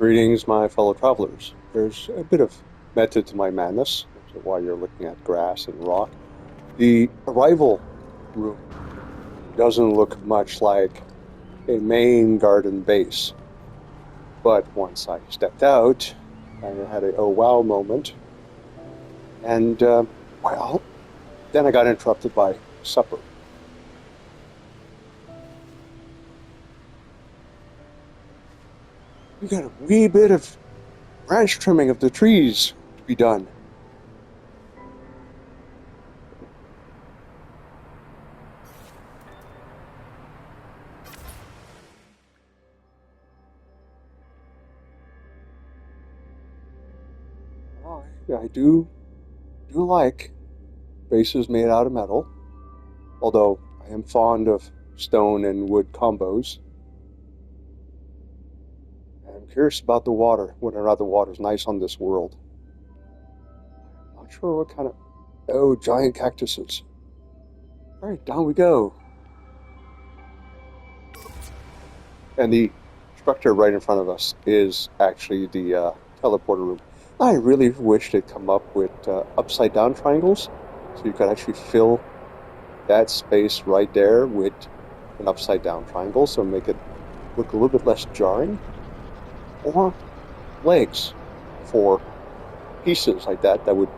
Greetings, my fellow travelers. There's a bit of method to my madness, which is why you're looking at grass and rock. The arrival room doesn't look much like a main garden base, but once I stepped out, I had a oh wow moment, and well, then I got interrupted by supper. We got a wee bit of branch trimming of the trees to be done. Oh, I do like bases made out of metal, although I am fond of stone and wood combos. I'm curious about the water, whether or not the water's nice on this world. Not sure what kind of... Oh, giant cactuses. Alright, down we go. And the structure right in front of us is actually the teleporter room. I really wish they'd come up with upside down triangles, so you could actually fill that space right there with an upside down triangle, so make it look a little bit less jarring. Or legs for pieces like that would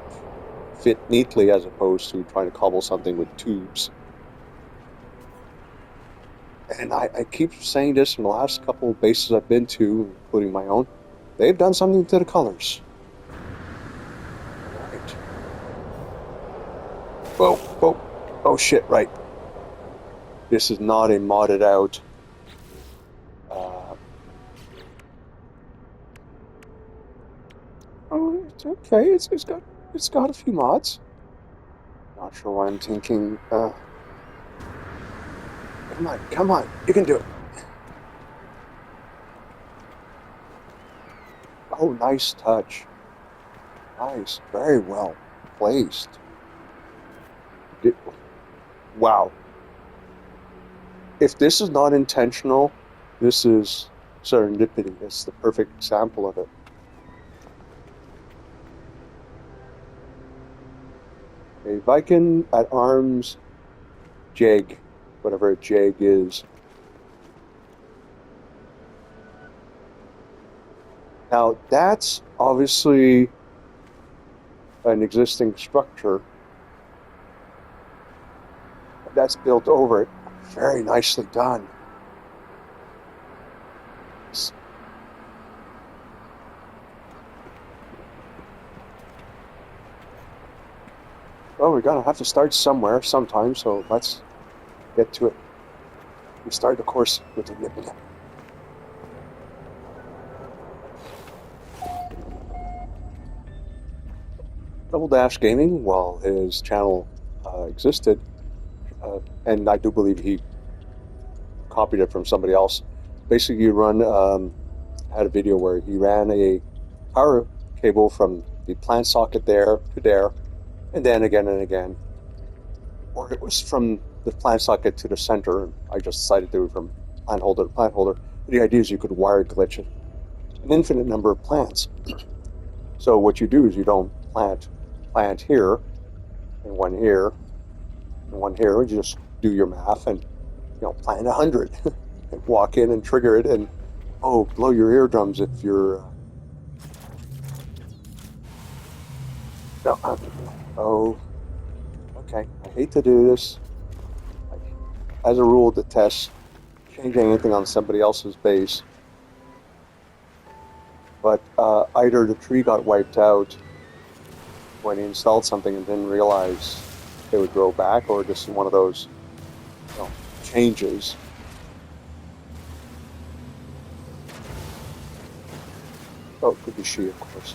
fit neatly, as opposed to trying to cobble something with tubes. And I keep saying this in the last couple of bases I've been to, including my own, they've done something to the colors. Right. Whoa, whoa, oh shit, right. This is not a modded out oh, it's okay. It's got a few mods. Not sure why I'm thinking. Come on, you can do it. Oh, nice touch. Nice, very well placed. Wow. If this is not intentional, this is serendipity. It's the perfect example of it. A Viking at arms jag, whatever a jag is. Now, that's obviously an existing structure that's built over it. Very nicely done. Well, we're gonna have to start somewhere sometime, so let's get to it. We start, of course, with the nip. Double Dash Gaming, while his channel existed, and I do believe he copied it from somebody else. Basically, had a video where he ran a power cable from the plant socket there to there, and then again and again. Or it was from the plant socket to the center. I just decided to do it from plant holder to plant holder. The idea is you could wire glitch an infinite number of plants. So what you do is you don't plant here, and one here, and one here, and you just do your math and plant 100 and walk in and trigger it and blow your eardrums if you're no, okay, I hate to do this. I, as a rule, detest changing anything on somebody else's base, but either the tree got wiped out when he installed something and didn't realize it would grow back, or just one of those changes. Oh, it could be she, of course.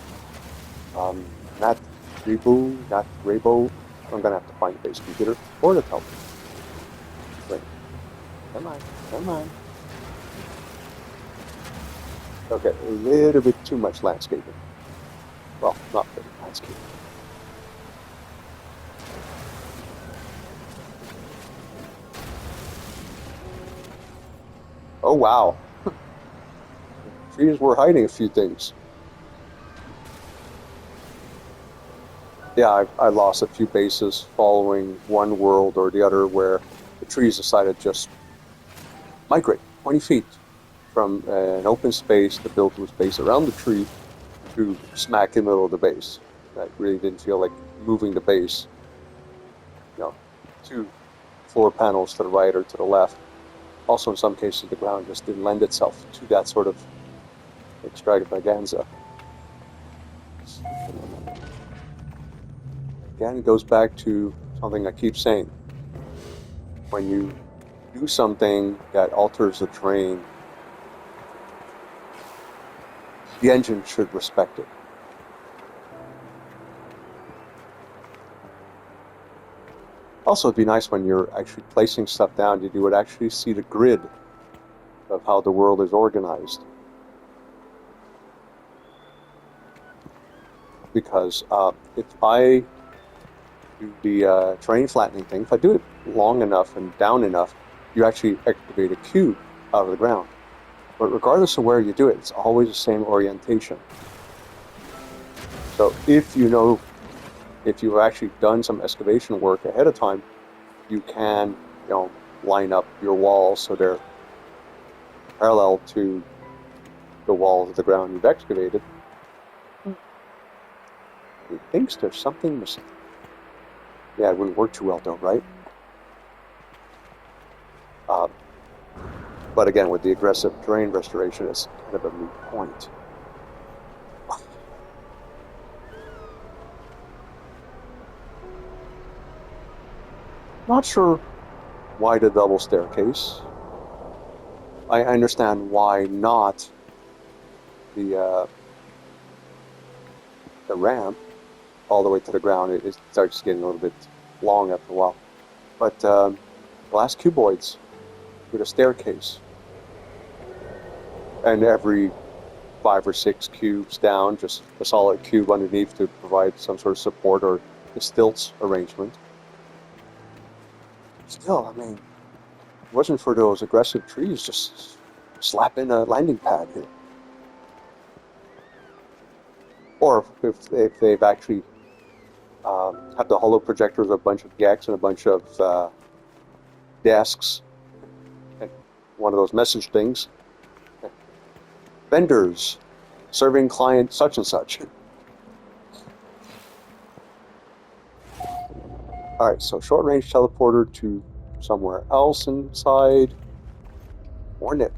Natrebo. I'm gonna have to find the base computer or the telephone. Wait, come on. Okay, a little bit too much landscaping. Well, not very landscaping. Oh wow. trees were hiding a few things. Yeah, I lost a few bases following one world or the other where the trees decided just migrate 20 feet from an open space to build a space around the tree to smack in the middle of the base. That really didn't feel like moving the base, 2 floor panels to the right or to the left. Also, in some cases, the ground just didn't lend itself to that sort of extravaganza. Again, it goes back to something I keep saying. When you do something that alters the terrain, the engine should respect it. Also, it'd be nice when you're actually placing stuff down, you would actually see the grid of how the world is organized. Because if I do the terrain flattening thing, if I do it long enough and down enough, you actually excavate a cube out of the ground. But regardless of where you do it, it's always the same orientation. So if you've actually done some excavation work ahead of time, you can, line up your walls so they're parallel to the walls of the ground you've excavated. He thinks there's something missing. Yeah, it wouldn't work too well though, right? But again, with the aggressive terrain restoration, it's kind of a moot point. Not sure why the double staircase. I understand why not the ramp all the way to the ground. It starts getting a little bit long after a while. But glass cuboids with a staircase, and every 5 or 6 cubes down, just a solid cube underneath to provide some sort of support or the stilts arrangement. Still, I mean, if it wasn't for those aggressive trees, just slap in a landing pad here. Or if they've actually have the holo projectors, a bunch of decks and a bunch of desks, and one of those message things. Vendors serving client such and such. Alright, so short range teleporter to somewhere else inside. More nip.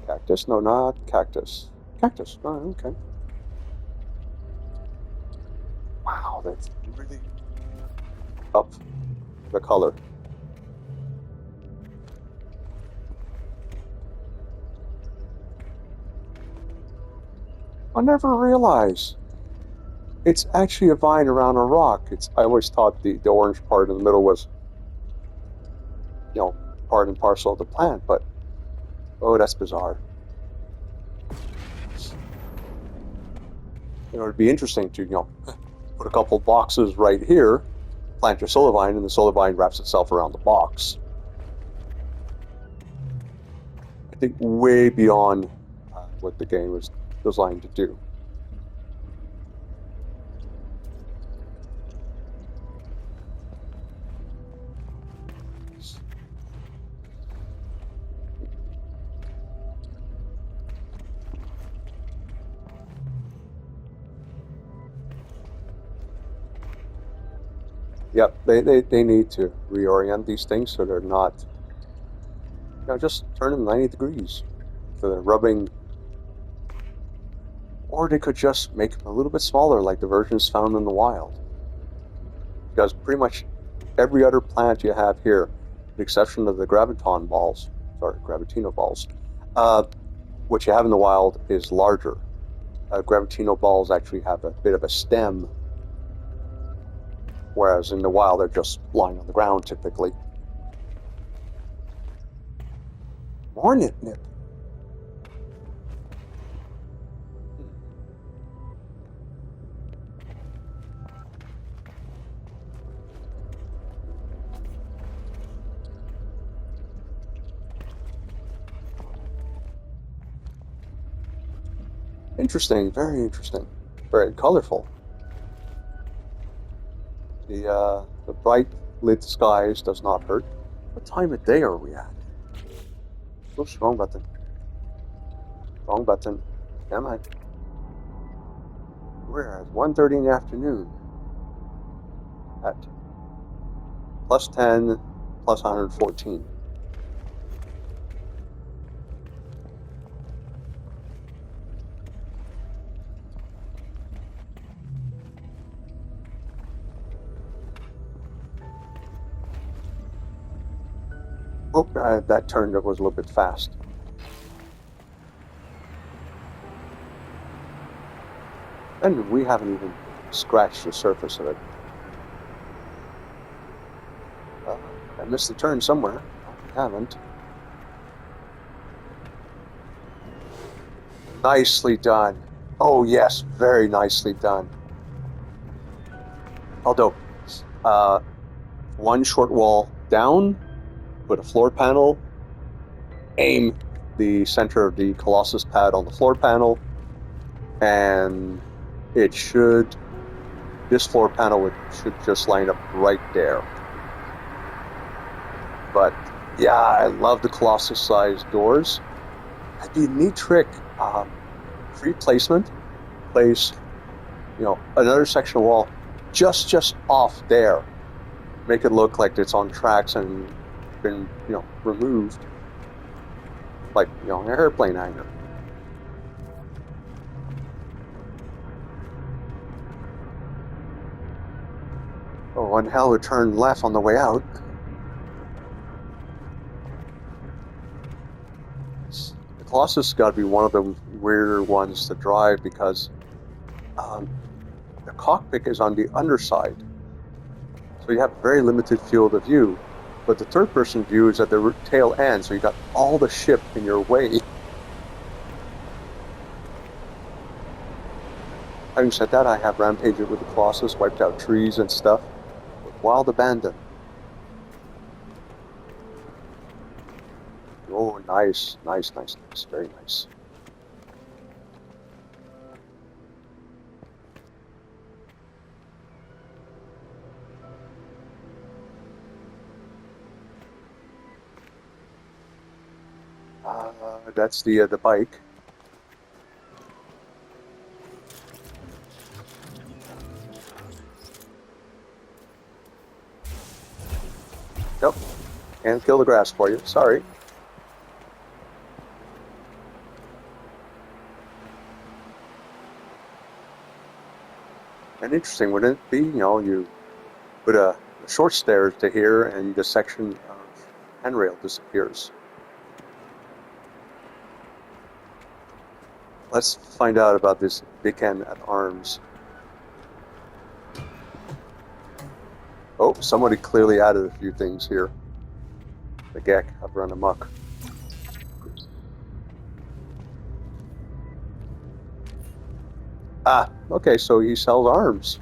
Cactus? No, not cactus. Cactus. Oh, okay. Wow, that's really up the color. I never realized it's actually a vine around a rock. I always thought the orange part in the middle was, part and parcel of the plant, but that's bizarre. It'd be interesting to, put a couple boxes right here, plant your solar vine, and the solar vine wraps itself around the box. I think way beyond what the game was designed to do. Yep, they need to reorient these things so they're not, just turn them 90 degrees. So they're rubbing. Or they could just make them a little bit smaller, like the versions found in the wild. Because pretty much every other plant you have here, with the exception of the gravitino balls, what you have in the wild is larger. Gravitino balls actually have a bit of a stem, whereas in the wild they're just lying on the ground typically. More nip. Interesting, very interesting. Very colorful. The bright lit skies does not hurt. What time of day are we at? Oops, wrong button. Wrong button. Come on. We're at 1:30 in the afternoon. At plus 10, plus 114. Oh, that turn was a little bit fast. And we haven't even scratched the surface of it. I missed the turn somewhere. I haven't. Nicely done. Oh yes, very nicely done. Although, one short wall down, put a floor panel, aim the center of the Colossus pad on the floor panel, and this floor panel should just line up right there. But yeah, I love the Colossus size doors. That'd be a neat trick. Free placement, place, another section of wall just off there. Make it look like it's on tracks and been, removed. Like, an airplane hangar. Oh, one hell of a turn left on the way out. The Colossus has got to be one of the weirder ones to drive because the cockpit is on the underside. So you have very limited field of view. But the third-person view is at the tail end, so you got all the ship in your way. Having said that, I have rampaged with the Colossus, wiped out trees and stuff. Wild abandon. Oh, nice. Very nice. That's the bike. Nope. Can't kill the grass for you. Sorry. And interesting, wouldn't it be? You put a short stairs to here, and the section of handrail disappears. Let's find out about this Bican at arms. Oh, somebody clearly added a few things here. The Gek have run amok. Ah, okay, so he sells arms.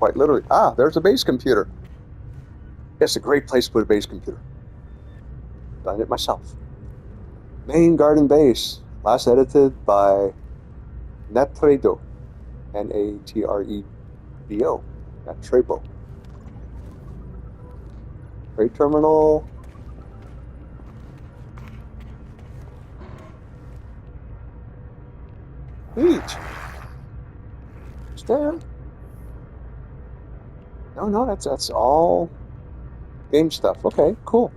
Quite literally. Ah, there's a base computer. It's a great place to put a base computer. Done it myself. Main garden base. Last edited by Natrebo. Natrebo. Natrebo. Freight terminal. Neat. Stand. No, that's all game stuff. Okay, cool.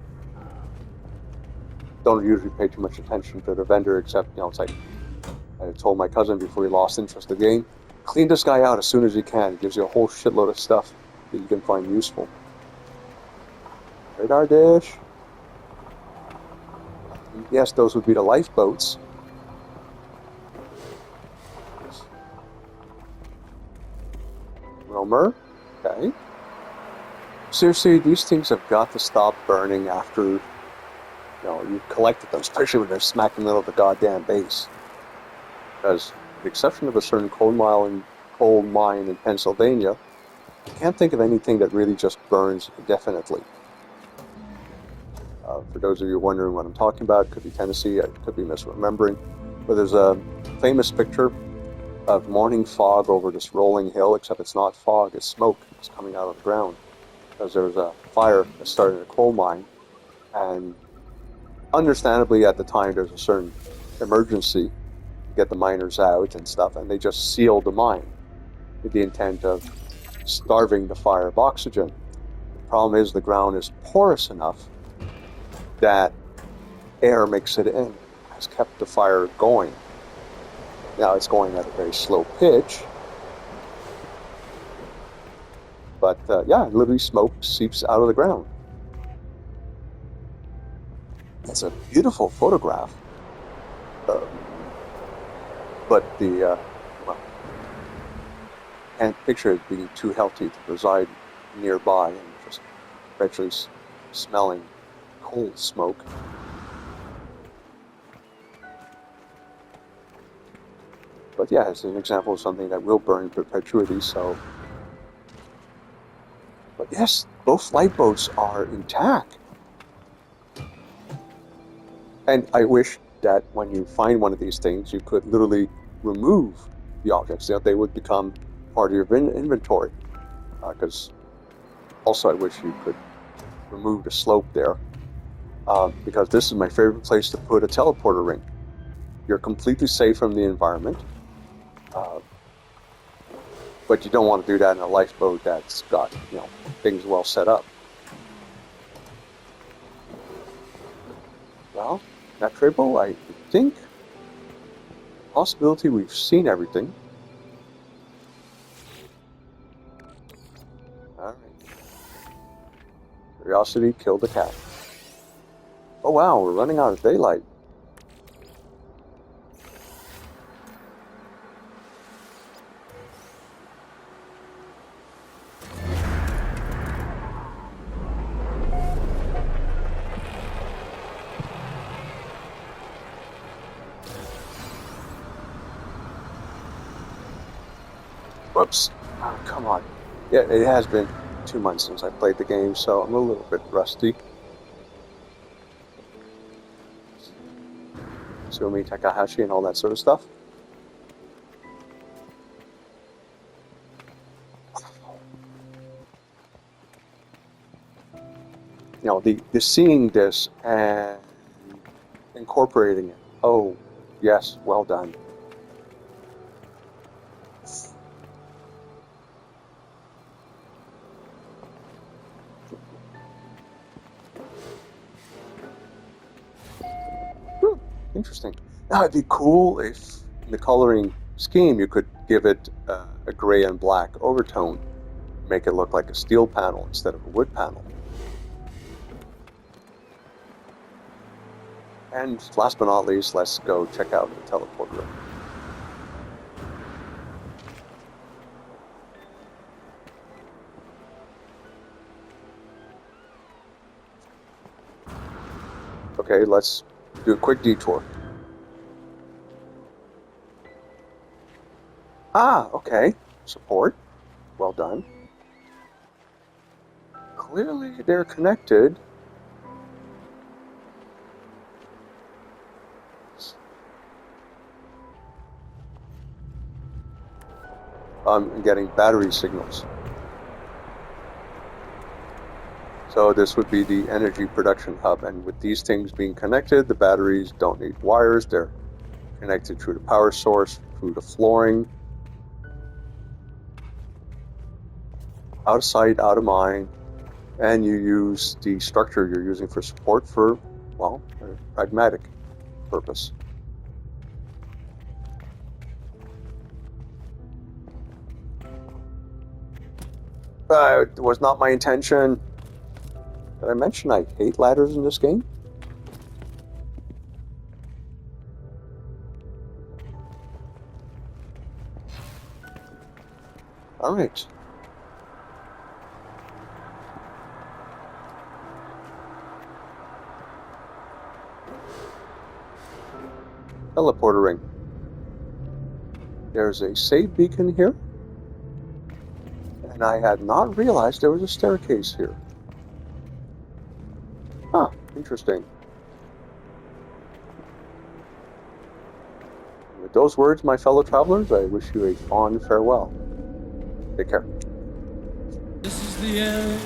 Don't usually pay too much attention to the vendor, except, it's like I told my cousin before he lost interest in the game, clean this guy out as soon as you can. It gives you a whole shitload of stuff that you can find useful. Radar dish. Yes, those would be the lifeboats. Roamer. Okay. Seriously, these things have got to stop burning after you've collected them, especially when they're smack in the middle of the goddamn base. Because, with the exception of a certain coal mine in Pennsylvania, I can't think of anything that really just burns indefinitely. For those of you wondering what I'm talking about, it could be Tennessee, I could be misremembering, but there's a famous picture of morning fog over this rolling hill, except it's not fog, it's smoke. It's coming out of the ground because there was a fire that started in a coal mine, and understandably at the time there's a certain emergency to get the miners out and stuff, and they just sealed the mine with the intent of starving the fire of oxygen. The problem is the ground is porous enough that air makes it in, has kept the fire going. Now it's going at a very slow pitch, but yeah, literally smoke seeps out of the ground. It's a beautiful photograph, but the well, can't picture it being too healthy to reside nearby and just eventually smelling coal smoke. But yeah, it's an example of something that will burn in perpetuity. So, but yes, both lifeboats are intact. And I wish that when you find one of these things, you could literally remove the objects. That they would become part of your inventory. Because also I wish you could remove the slope there. Because this is my favorite place to put a teleporter ring. You're completely safe from the environment. But you don't want to do that in a lifeboat that's got, things well set up. Well, Natrebo, I think possibility we've seen everything. Alright. Curiosity killed the cat. Oh wow, we're running out of daylight. Whoops. Oh, come on. Yeah, it has been 2 months since I played the game, so I'm a little bit rusty. Sumi Takahashi and all that sort of stuff. The seeing this and incorporating it. Oh, yes, well done. Interesting. Now, it'd be cool if in the coloring scheme you could give it a gray and black overtone, make it look like a steel panel instead of a wood panel. And last but not least, let's go check out the teleporter. Okay, let's do a quick detour. Ah, okay. Support. Well done. Clearly they're connected. I'm getting battery signals. So this would be the energy production hub, and with these things being connected, the batteries don't need wires. They're connected through the power source, through the flooring. Out of sight, out of mind, and you use the structure you're using for support for, well, a pragmatic purpose. It was not my intention. Did I mention I hate ladders in this game? Alright. Teleporter ring. There's a save beacon here. And I had not realized there was a staircase here. Huh, interesting. With those words, my fellow travelers, I wish you a fond farewell. Take care. This is the end.